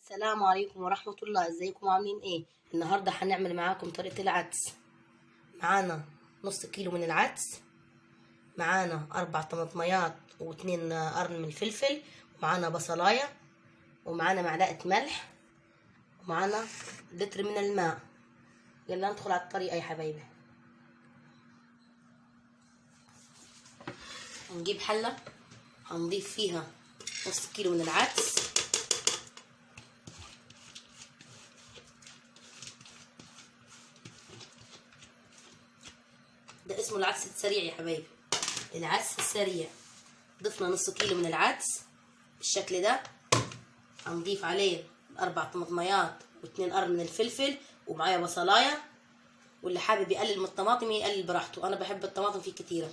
السلام عليكم ورحمة الله. ازيكم عاملين ايه؟ النهاردة هنعمل معاكم طريقة العدس. معانا نص كيلو من العدس، معانا 4 طماطميات و2 قرن من الفلفل، ومعانا بصلاية، ومعانا معلقة ملح، ومعانا لتر من الماء. يلا ندخل على الطريقة يا حبايبي. هنجيب حلة هنضيف فيها نص كيلو من العدس، ده اسمه العدس السريع يا حبايبي، العدس السريع. ضفنا نص كيلو من العدس بالشكل ده. هنضيف عليه 4 طماطميات و2 قرن من الفلفل، ومعايا بصلايه، واللي حابب يقلل من الطماطم يقلل براحته، انا بحب الطماطم فيه كتيره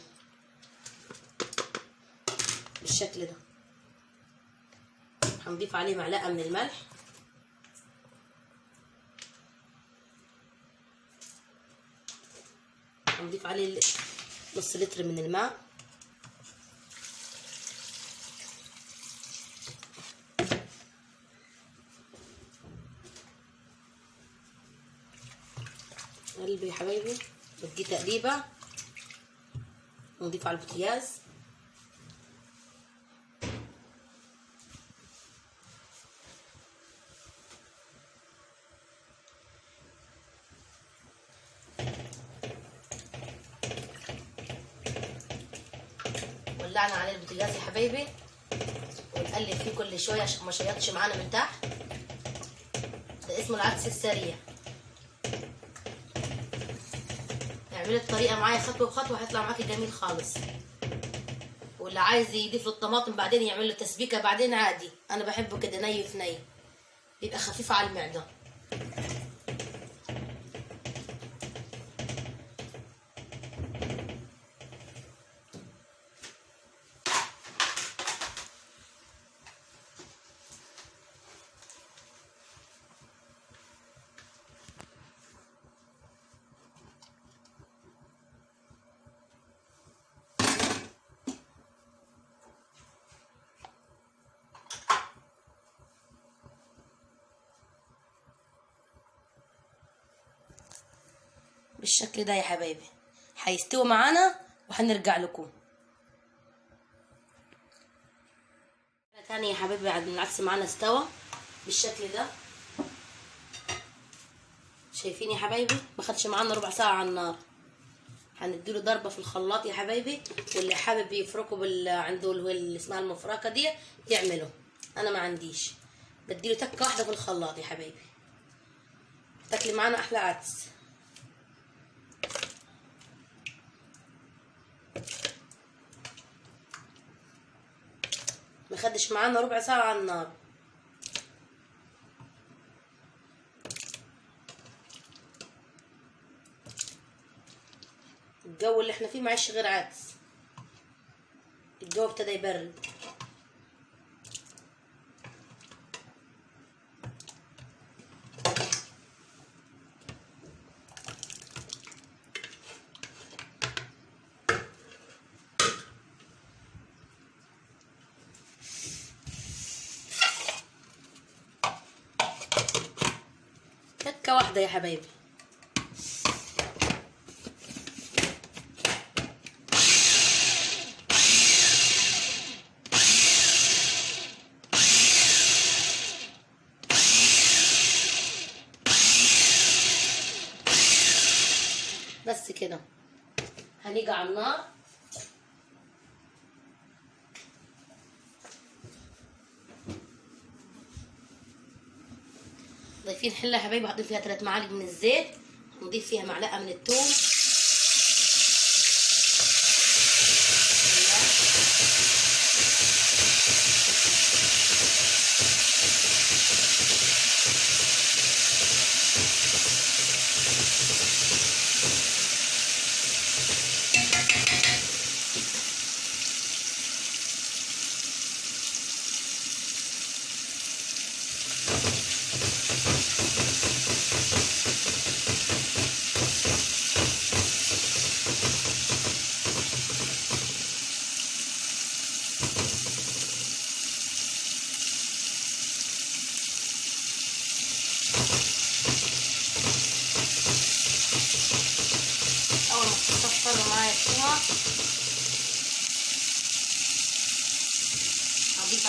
بالشكل ده. هنضيف عليه معلقه من الملح، هنضيف عليه نص لتر من الماء، قلبي يا حبايبي. بدي تقليبه ونضيف على البوتاجاز. ولعنا عليه البوتاجاز يا حبايبي، ونقلب فيه كل شويه عشان ما يشيطش معانا من تحت. ده اسمه العدس السريع. اعملي الطريقه معايا خطوه بخطوه، هيطلع معاكي جميل خالص. واللي عايز يضيف له الطماطم بعدين يعمل له تسبيكه بعدين عادي، انا بحبه كده ني في ني، بيبقى خفيف على المعده. بالشكل ده يا حبايبي هيستوي معانا وهنرجع لكم تاني يا حبايبي. بعد ما العدس معانا استوى بالشكل ده، شايفين يا حبايبي؟ ما خدش معانا ربع ساعه على النار. هنديله ضربه في الخلاط يا حبايبي، واللي حابب يفركه عنده اللي اسمها المفركه دي يعمله، انا ما عنديش. بديله تكه واحده في الخلاط يا حبايبي، تاكلي معانا احلى عدس. ما خدش معانا ربع ساعه على النار. الجو اللي احنا فيه معيش غير عدس، الجو ابتدى يبرد. تكه واحده يا حبايبي. بس كده هنيجي على النار. ضايفين حله يا حبايبي، حاطين فيها 3 معالق من الزيت، هنضيف فيها معلقه من الثوم،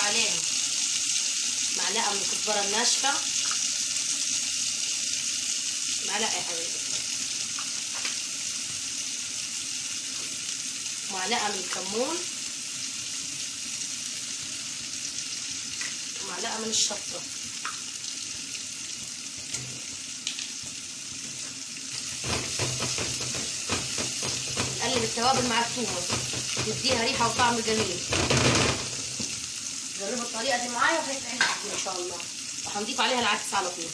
عليها معلقة من الكزبرة الناشفة، معلقة يا حبيبي، معلقة من الكمون، ومعلقة من الشطة. نقلب التوابل مع الثومة تديها ريحة وطعم جميل. جربوا الطريقة دي معايا وهيطلع لكم ان شاء الله. وهنضيف عليها العدس على طول.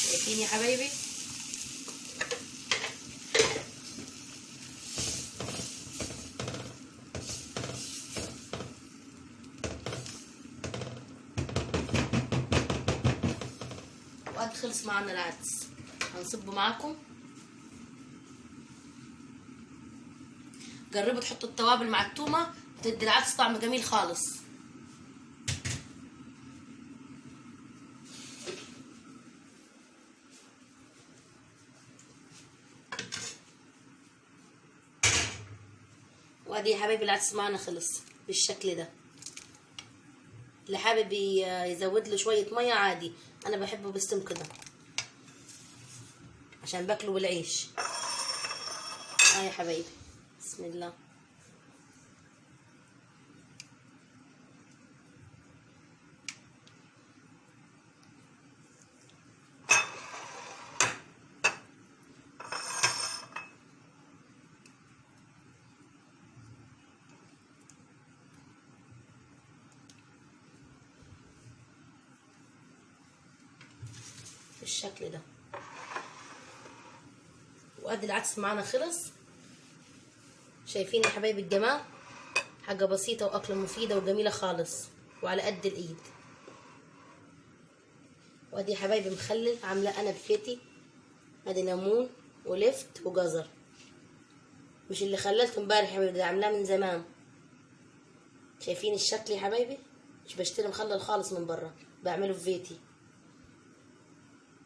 شايفين يا حبايبي؟ وقت خلص معانا العدس، هنصبه معاكم. جربوا تحطوا التوابل مع التومة وتدي العدس طعم جميل خالص. وادي يا حبايبي العدس معانا خلص بالشكل ده. اللي حابب يزود له شويه ميه عادي، انا بحبه بالسم كده عشان باكله بالعيش. يا حبايبي بسم الله. بالشكل ده. وادي العدس معانا خلص. شايفين يا حبايبي الجمال؟ حاجه بسيطه واكله مفيده وجميله خالص وعلى قد الايد. وادي يا حبايبي مخلل عامله انا بفيتي، ادي ليمون ولفت وجزر، مش اللي خللته امبارح يا حبايبي، ده عاملاه من زمان. شايفين الشكل يا حبايبي؟ مش بشتري مخلل خالص من بره، بعمله في بيتي،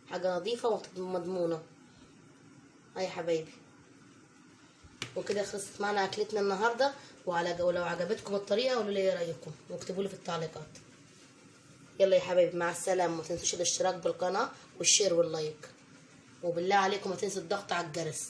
حاجه نظيفه ومضمونه. يا حبايبي وكده خلصت معنا اكلتنا النهارده. ولو عجبتكم الطريقه قولوا لي ايه رايكم واكتبوا لي في التعليقات. يلا يا حبايبي مع السلامه. ما تنسوش الاشتراك بالقناه والشير واللايك، وبالله عليكم ما تنسوا الضغط على الجرس.